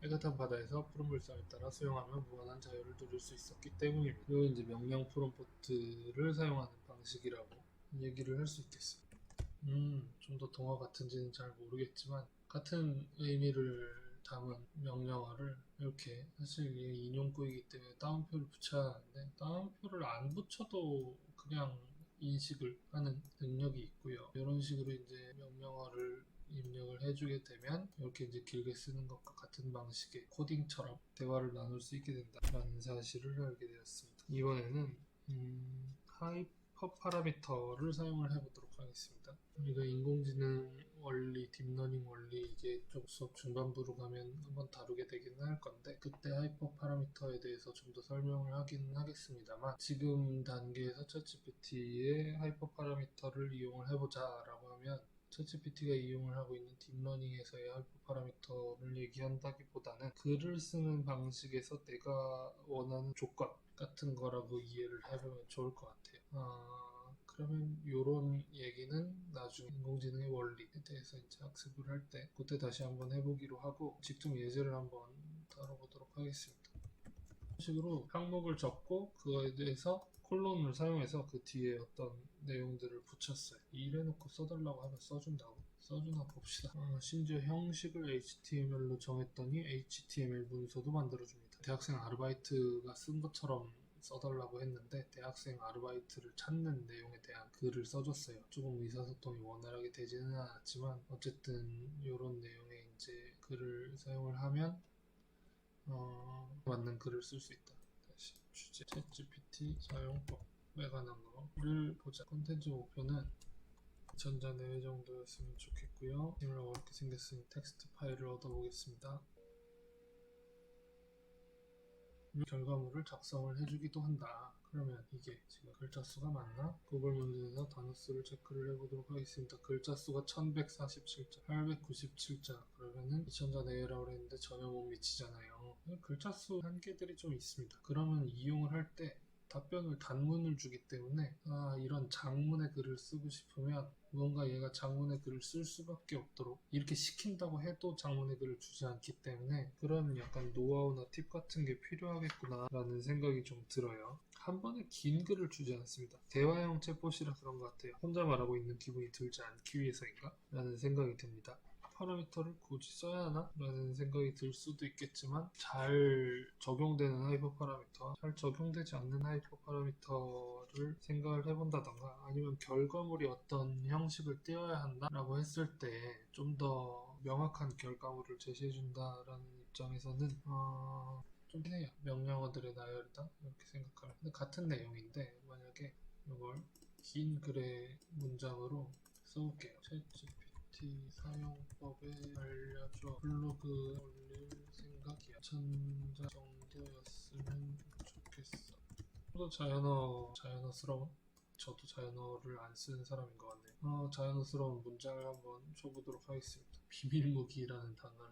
깨끗한 바다에서 푸른 물살을 따라 수영하며 무한한 자유를 누릴 수 있었기 때문입니다. 이거 이제 명령 프롬프트를 사용하는 방식이라고 얘기를 할 수 있겠어요. 좀 더 동화 같은지는 잘 모르겠지만 같은 의미를 담은 명령어를 이렇게 사실 이게 인용구이기 때문에 따옴표를 붙여야 하는데 따옴표를 안 붙여도 그냥 인식을 하는 능력이 있고요. 이런 식으로 이제 명령어를 입력을 해주게 되면 이렇게 이제 길게 쓰는 것과 같은 방식의 코딩처럼 대화를 나눌 수 있게 된다라는 사실을 알게 되었습니다. 이번에는 하이퍼 파라미터를 사용을 해보도록 하겠습니다. 우리가 인공지능 원리, 딥러닝 원리 이제 좀 수업 중반부로 가면 한번 다루게 되긴 할 건데 그때 하이퍼 파라미터에 대해서 좀 더 설명을 하긴 하겠습니다만 지금 단계에서 챗GPT의 하이퍼 파라미터를 이용을 해보자 라고 하면 챗GPT가 이용을 하고 있는 딥러닝에서의 하이퍼 파라미터를 얘기한다기보다는 글을 쓰는 방식에서 내가 원하는 조건 같은 거라고 이해를 해보면 좋을 것 같아요. 그러면 이런 얘기는 나중에 인공지능의 원리에 대해서 이제 학습을 할 때 그때 다시 한번 해보기로 하고 직접 예제를 한번 다뤄보도록 하겠습니다. 이런 식으로 항목을 적고 그거에 대해서 콜론을 사용해서 그 뒤에 어떤 내용들을 붙였어요. 이래놓고 써달라고 하면 써준다고? 써주나 봅시다. 심지어 형식을 HTML로 정했더니 HTML 문서도 만들어줍니다. 대학생 아르바이트가 쓴 것처럼 써달라고 했는데 대학생 아르바이트를 찾는 내용에 대한 글을 써줬어요. 조금 의사소통이 원활하게 되지는 않았지만 어쨌든 이런 내용의 이제 글을 사용을 하면 맞는 글을 쓸 수 있다. 다시 주제 챗GPT 사용법에 관한 거를 보자. 콘텐츠 목표는 2000자 내외 정도였으면 좋겠고요. 팀을 어렵게 생겼으니 텍스트 파일을 얻어보겠습니다. 결과물을 작성을 해주기도 한다. 그러면 이게 지금 글자 수가 맞나? 구글 문제에서 단어 수를 체크를 해보도록 하겠습니다. 글자 수가 1147자, 897자. 그러면은 2000자 내외라고 했는데 전혀 못 미치잖아요. 글자 수 한계들이 좀 있습니다. 그러면 이용을 할 때 답변을 단문을 주기 때문에 이런 장문의 글을 쓰고 싶으면 무언가 얘가 장문의 글을 쓸 수밖에 없도록 이렇게 시킨다고 해도 장문의 글을 주지 않기 때문에 그런 약간 노하우나 팁 같은 게 필요하겠구나 라는 생각이 좀 들어요. 한 번에 긴 글을 주지 않습니다. 대화형 챗봇이라 그런 것 같아요. 혼자 말하고 있는 기분이 들지 않기 위해서인가? 라는 생각이 듭니다. 파라미터를 굳이 써야 하나? 라는 생각이 들 수도 있겠지만 잘 적용되는 하이퍼 파라미터, 잘 적용되지 않는 하이퍼 파라미터를 생각을 해본다던가 아니면 결과물이 어떤 형식을 띄어야 한다? 라고 했을 때 좀 더 명확한 결과물을 제시해준다라는 입장에서는 좀 해요. 명령어들의 나열이다 이렇게 생각하면 근데 같은 내용인데 만약에 이걸 긴 글의 문장으로 써볼게요. 챗GPT 사용법에 알려줘. 블로그 올릴 생각이야. 1000자 정도였으면 좋겠어. 좀 더 자연어스러운? 저도 자연어를 안 쓰는 사람인 것 같네요. 자연어스러운 문장을 한번 줘보도록 하겠습니다. 비밀무기라는 단어를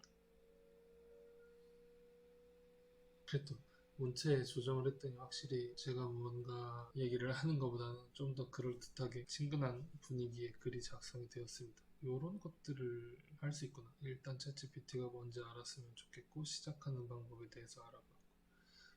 그래도 문체에 조정을 했더니 확실히 제가 뭔가 얘기를 하는 것보다는 좀 더 그럴듯하게 친근한 분위기의 글이 작성이 되었습니다. 이런 것들을 할 수 있구나. 일단 챗GPT가 뭔지 알았으면 좋겠고 시작하는 방법에 대해서 알아봤고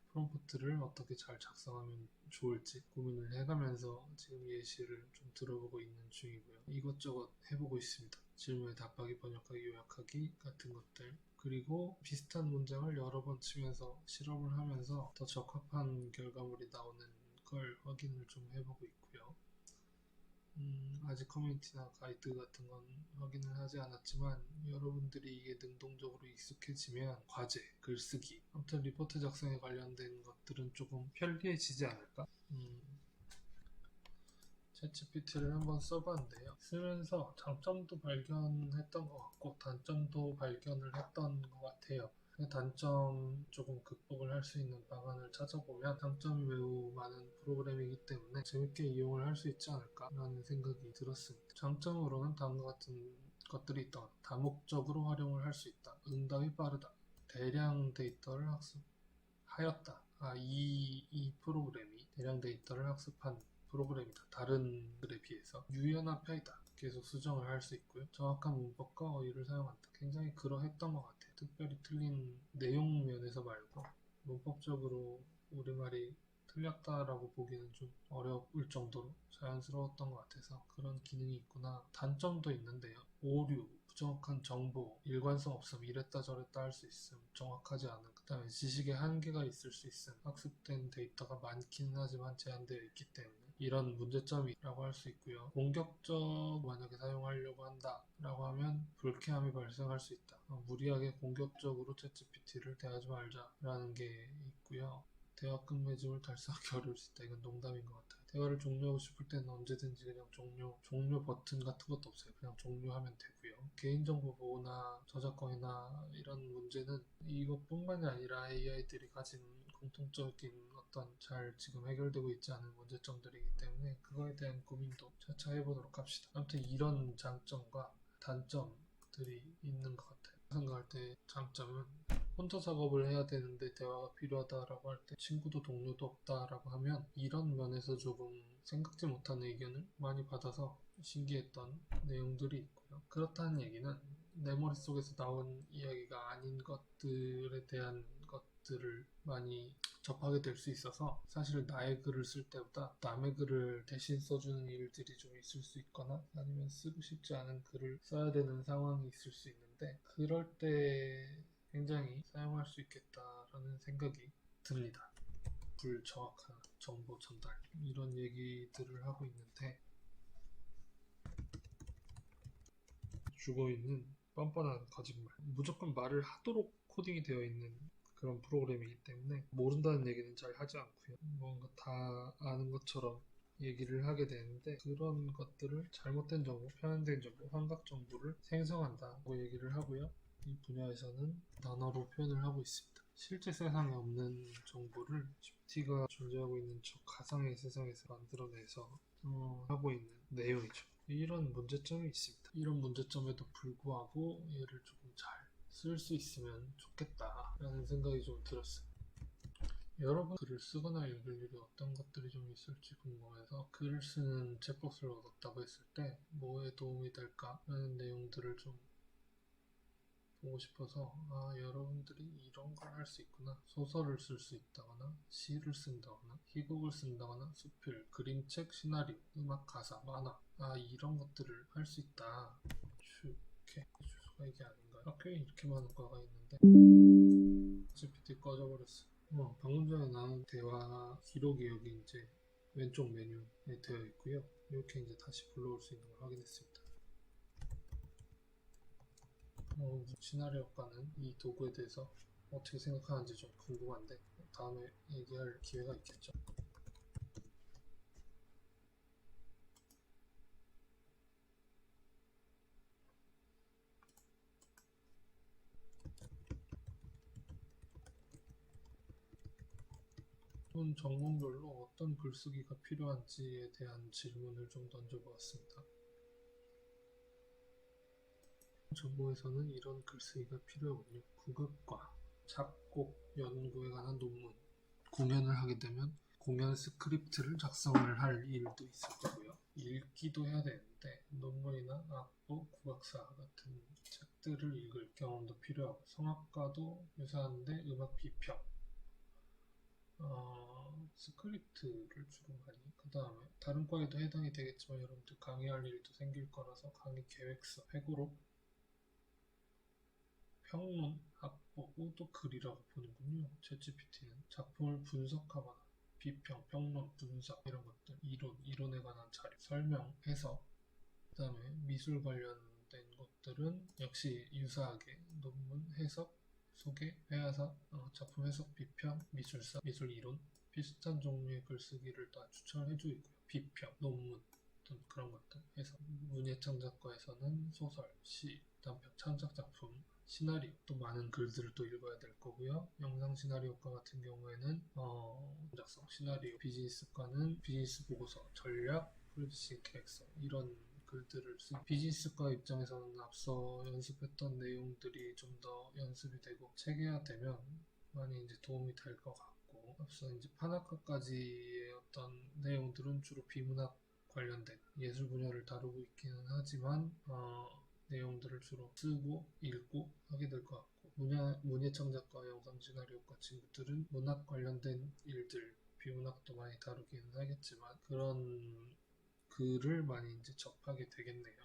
프롬프트를 어떻게 잘 작성하면 좋을지 고민을 해가면서 지금 예시를 좀 들어보고 있는 중이고요. 이것저것 해보고 있습니다. 질문에 답하기, 번역하기, 요약하기 같은 것들 그리고 비슷한 문장을 여러 번 치면서 실험을 하면서 더 적합한 결과물이 나오는 걸 확인을 좀 해보고 있고요. 아직 커뮤니티나 가이드 같은 건 확인을 하지 않았지만 여러분들이 이게 능동적으로 익숙해지면 과제, 글쓰기, 아무튼 리포트 작성에 관련된 것들은 조금 편리해지지 않을까? 챗GPT를 한번 써봤는데요. 쓰면서 장점도 발견했던 것 같고 단점도 발견을 했던 것 같아요. 단점 조금 극복을 할 수 있는 방안을 찾아보면 장점이 매우 많은 프로그램이기 때문에 재밌게 이용을 할 수 있지 않을까라는 생각이 들었습니다. 장점으로는 다음과 같은 것들이 있다. 다목적으로 활용을 할 수 있다. 응답이 빠르다. 대량 데이터를 학습하였다. 이 프로그램이 대량 데이터를 학습한 프로그램이다. 다른 글에 비해서 유연한 편이다. 계속 수정을 할 수 있고요. 정확한 문법과 어휘를 사용한다. 굉장히 그러했던 것 같아요. 특별히 틀린 내용 면에서 말고 문법적으로 우리말이 틀렸다라고 보기는 좀 어려울 정도로 자연스러웠던 것 같아서 그런 기능이 있구나. 단점도 있는데요. 오류, 부정확한 정보, 일관성 없음, 이랬다 저랬다 할 수 있음, 정확하지 않은, 그 다음에 지식의 한계가 있을 수 있음, 학습된 데이터가 많기는 하지만 제한되어 있기 때문에 이런 문제점이라고 할 수 있고요. 공격적 만약에 사용하려고 한다라고 하면 불쾌함이 발생할 수 있다. 무리하게 공격적으로 챗GPT를 대하지 말자라는 게 있고요. 대화 끝맺음을 달성하기 어려울 수 있다. 이건 농담인 것 같아요. 대화를 종료하고 싶을 때는 언제든지 그냥 종료 버튼 같은 것도 없어요. 그냥 종료하면 되고요. 개인정보 보호나 저작권이나 이런 문제는 이것뿐만이 아니라 AI들이 가진 공통적인 어떤 잘 지금 해결되고 있지 않은 문제점들이기 때문에 그거에 대한 고민도 차차 해보도록 합시다. 아무튼 이런 장점과 단점들이 있는 것 같아요. 생각할 때 장점은 혼자 작업을 해야 되는데 대화가 필요하다라고 할 때 친구도 동료도 없다라고 하면 이런 면에서 조금 생각지 못한 의견을 많이 받아서 신기했던 내용들이 있고요. 그렇다는 얘기는 내 머릿속에서 나온 이야기가 아닌 것들에 대한 것들을 많이 접하게 될 수 있어서 사실 나의 글을 쓸 때보다 남의 글을 대신 써주는 일들이 좀 있을 수 있거나 아니면 쓰고 싶지 않은 글을 써야 되는 상황이 있을 수 있는데 그럴 때 굉장히 사용할 수 있겠다라는 생각이 듭니다. 불정확한 정보 전달 이런 얘기들을 하고 있는데 죽어있는 뻔뻔한 거짓말 무조건 말을 하도록 코딩이 되어 있는 그런 프로그램이기 때문에 모른다는 얘기는 잘 하지 않고요. 뭔가 다 아는 것처럼 얘기를 하게 되는데 그런 것들을 잘못된 정보, 편향된 정보, 환각 정보를 생성한다고 얘기를 하고요. 이 분야에서는 단어로 표현을 하고 있습니다. 실제 세상에 없는 정보를 GPT가 존재하고 있는 저 가상의 세상에서 만들어내서 하고 있는 내용이죠. 이런 문제점이 있습니다. 이런 문제점에도 불구하고 얘를 조금 잘 쓸 수 있으면 좋겠다라는 생각이 좀 들었어요. 여러분 글을 쓰거나 읽을 일이 어떤 것들이 좀 있을지 궁금해서 글을 쓰는 챗봇을 얻었다고 했을 때 뭐에 도움이 될까 라는 내용들을 좀 보고 싶어서 여러분들이 이런 걸 할 수 있구나. 소설을 쓸 수 있다거나 시를 쓴다거나 희곡을 쓴다거나 수필, 그림책, 시나리오, 음악, 가사, 만화 이런 것들을 할 수 있다. 주소가 이게 아닌가요? 꽤 이렇게 많은 과가 있는데 GPT 꺼져버렸어. 방금 전에 나눈 대화 기록이 여기 이제 왼쪽 메뉴에 되어 있고요. 이렇게 이제 다시 불러올 수 있는 걸 확인했습니다. 시나리오과는 이 도구에 대해서 어떻게 생각하는지 좀 궁금한데 다음에 얘기할 기회가 있겠죠. 전공별로 어떤 글쓰기가 필요한지에 대한 질문을 좀 던져보았습니다. 전공에서는 이런 글쓰기가 필요하군요. 국악과 작곡 연구에 관한 논문, 공연을 하게 되면 공연 스크립트를 작성을 할 일도 있을 거고요. 읽기도 해야 되는데 논문이나 악보, 국악사 같은 책들을 읽을 경험도 필요하고 성악과도 유사한데 음악 비평, 스크립트를 주로 많이 그 다음에 다른 과에도 해당이 되겠지만 여러분들 강의할 일도 생길 거라서 강의 계획서, 회고록, 평론, 악보, 또 글이라고 보는군요. 챗GPT는 작품을 분석하거나 비평, 평론, 분석 이런 것들, 이론에 관한 자료, 설명, 해석 그 다음에 미술 관련된 것들은 역시 유사하게 논문, 해석, 소개, 회화사, 작품 해석, 비평, 미술사, 미술 이론 비슷한 종류의 글쓰기를 다 추천해주고 있고요. 비평, 논문 어떤 그런 것들 해서 문예창작과에서는 소설, 시, 단편, 창작작품, 시나리오 또 많은 글들을 또 읽어야 될 거고요. 영상 시나리오과 같은 경우에는 작성, 시나리오, 비즈니스과는 비즈니스 보고서, 전략, 프로듀싱 계획서 이런 글들을 쓴 비즈니스과 입장에서는 앞서 연습했던 내용들이 좀 더 연습이 되고 체계화되면 많이 이제 도움이 될 것 같고 앞서 이제 판학과까지의 어떤 내용들은 주로 비문학 관련된 예술 분야를 다루고 있기는 하지만 내용들을 주로 쓰고 읽고 하게 될 것 같고 문예창작과 영상 시나리오과 친구들은 문학 관련된 일들 비문학도 많이 다루기는 하겠지만 그런 글을 많이 이제 접하게 되겠네요.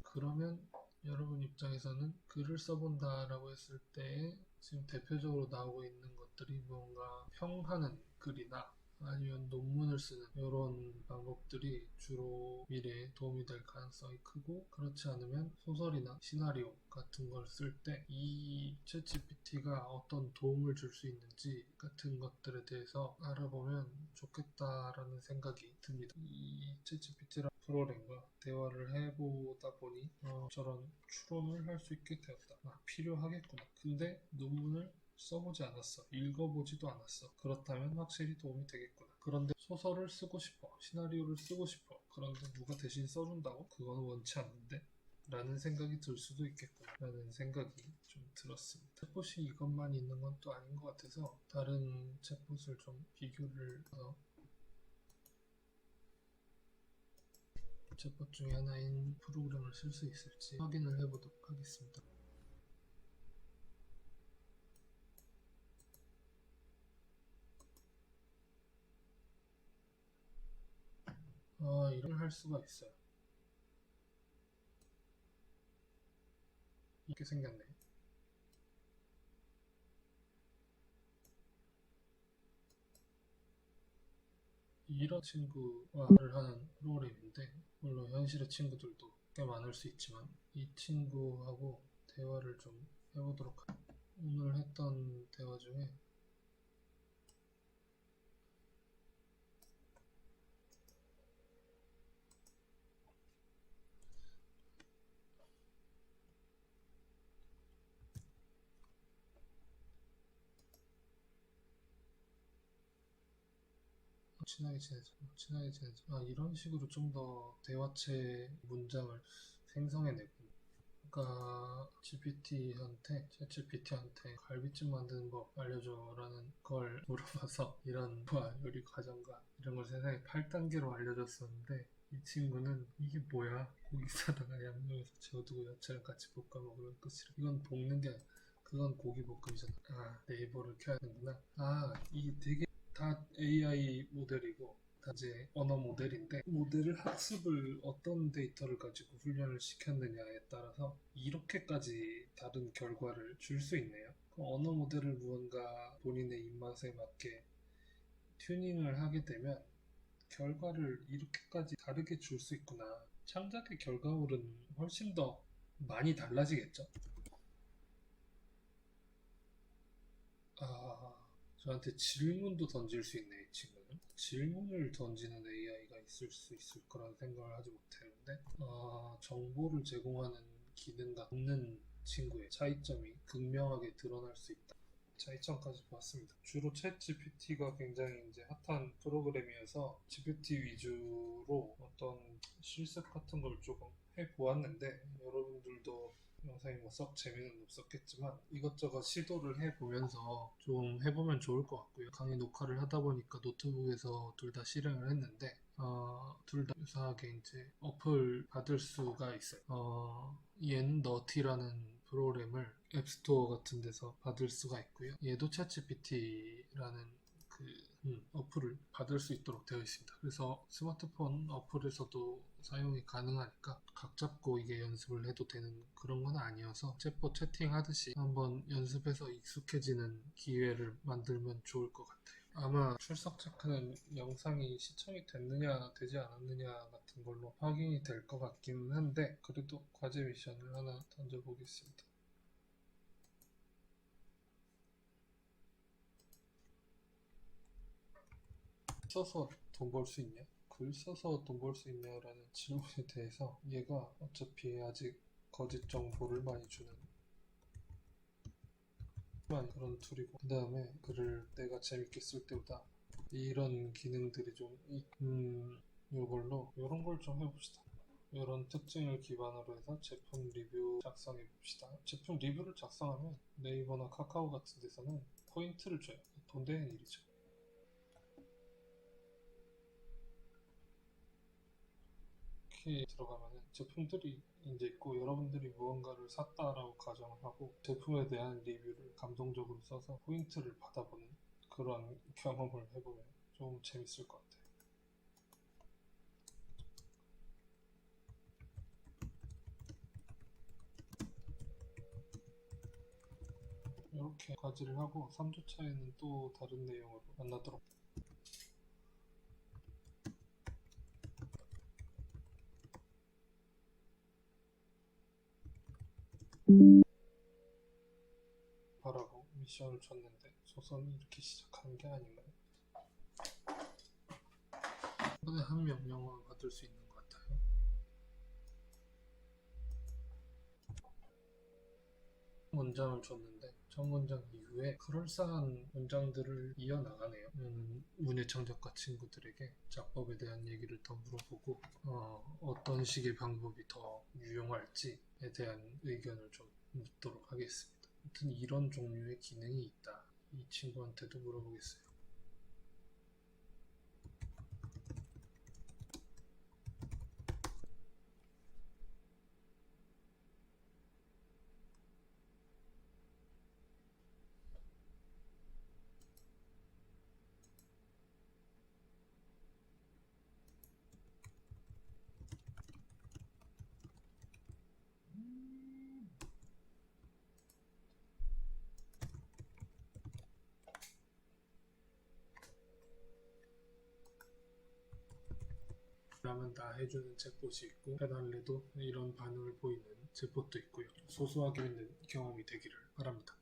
그러면 여러분 입장에서는 글을 써본다라고 했을 때 지금 대표적으로 나오고 있는 것들이 뭔가 평하는 글이나 아니면 논문을 쓰는 이런 방법들이 주로 미래에 도움이 될 가능성이 크고 그렇지 않으면 소설이나 시나리오 같은 걸 쓸 때 이 챗GPT가 어떤 도움을 줄 수 있는지 같은 것들에 대해서 알아보면 좋겠다라는 생각이 듭니다. 이 챗GPT랑 프로그램과 대화를 해보다 보니 저런 추론을 할 수 있게 되었다. 필요하겠구나. 근데 논문을 써보지 않았어. 읽어보지도 않았어. 그렇다면 확실히 도움이 되겠구나. 그런데 소설을 쓰고 싶어. 시나리오를 쓰고 싶어. 그런데 누가 대신 써준다고? 그건 원치 않는데? 라는 생각이 들 수도 있겠구나. 라는 생각이 좀 들었습니다. 챗봇이 이것만 있는 건 또 아닌 것 같아서 다른 챗봇을 좀 비교를 해서 챗봇 중에 하나인 프로그램을 쓸 수 있을지 확인을 해보도록 하겠습니다. 이런 할 수가 있어요. 이렇게 생겼네. 이런 친구와를 하는 프로그램인데 물론 현실의 친구들도 꽤 많을 수 있지만 이 친구하고 대화를 좀 해보도록 할게요. 오늘 했던 대화 중에 친하게 지내자, 친하게 지내자. 이런 식으로 좀 더 대화체 문장을 생성해내고, 그러니까 챗GPT한테 갈비찜 만드는 법 알려줘라는 걸 물어봐서 이런 요리 과정과 이런 걸 세상에 8단계로 알려줬었는데, 이 친구는 이게 뭐야? 고기 사다가 양념해서 재워두고 야채랑 같이 볶아 먹으면 끝이라. 이건 볶는 게 아니라 그건 고기 볶음이잖아. 네이버를 켜야 되는구나. 이게 되게 다 AI 모델이고 다 이제 언어 모델인데, 모델을 학습을 어떤 데이터를 가지고 훈련을 시켰느냐에 따라서 이렇게까지 다른 결과를 줄 수 있네요. 그 언어 모델을 무언가 본인의 입맛에 맞게 튜닝을 하게 되면 결과를 이렇게까지 다르게 줄 수 있구나. 창작의 결과물은 훨씬 더 많이 달라지겠죠? 저한테 질문도 던질 수 있네, 이 친구는. 질문을 던지는 AI가 있을 수 있을 거라는 생각을 하지 못했는데, 정보를 제공하는 기능과 없는 친구의 차이점이 극명하게 드러날 수 있다. 차이점까지 보았습니다. 주로 챗 GPT가 굉장히 이제 핫한 프로그램이어서 GPT 위주로 어떤 실습 같은 걸 조금 해보았는데, 여러분들도 영상이 뭐 썩 재미는 없었겠지만 이것저것 시도를 해보면서 좀 해보면 좋을 것 같고요. 강의 녹화를 하다 보니까 노트북에서 둘 다 실행을 했는데, 둘 다 유사하게 이제 어플 받을 수가 있어요. 옌너티라는 프로그램을 앱스토어 같은 데서 받을 수가 있고요. 얘도 챗GPT라는 어플을 받을 수 있도록 되어 있습니다. 그래서 스마트폰 어플에서도 사용이 가능하니까 각 잡고 이게 연습을 해도 되는 그런 건 아니어서 챗봇 채팅하듯이 한번 연습해서 익숙해지는 기회를 만들면 좋을 것 같아요. 아마 출석 체크는 영상이 시청이 됐느냐 되지 않았느냐 같은 걸로 확인이 될 것 같기는 한데, 그래도 과제 미션을 하나 던져보겠습니다. 써서 돈 벌 수 있냐? 글 써서 돈 벌 수 있냐라는 질문에 대해서 얘가 어차피 아직 거짓 정보를 많이 주는 그런 툴이고, 그 다음에 글을 내가 재밌게 쓸 때보다 이런 기능들이 좀 요걸로 요런 걸 좀 해봅시다. 이런 특징을 기반으로 해서 제품 리뷰 작성해 봅시다. 제품 리뷰를 작성하면 네이버나 카카오 같은 데서는 포인트를 줘요. 돈 되는 일이죠. 이렇게 들어가면은 제품들이 이제 있고, 여러분들이 무언가를 샀다라고 가정을 하고 제품에 대한 리뷰를 감동적으로 써서 포인트를 받아보는 그런 경험을 해보면 좀 재밌을 것 같아요. 이렇게 과제를 하고 3주차에는 또 다른 내용으로 만나도록. 바라고 미션을 줬는데 소선이 이렇게 시작하는 게 아닌가요? 한 번에 한 명령만 받을 수 있는 것 같아요. 문장을 줬는데 첫 문장 이후에 그럴싸한 문장들을 이어나가네요. 문예창작가 친구들에게 작법에 대한 얘기를 더 물어보고 어떤 식의 방법이 더 유용할지에 대한 의견을 좀 묻도록 하겠습니다. 아무튼 이런 종류의 기능이 있다. 이 친구한테도 물어보겠어요. 라면 다 해주는 챗봇이 있고, 해달래도 이런 반응을 보이는 챗봇도 있고요. 소소하게 있는 경험이 되기를 바랍니다.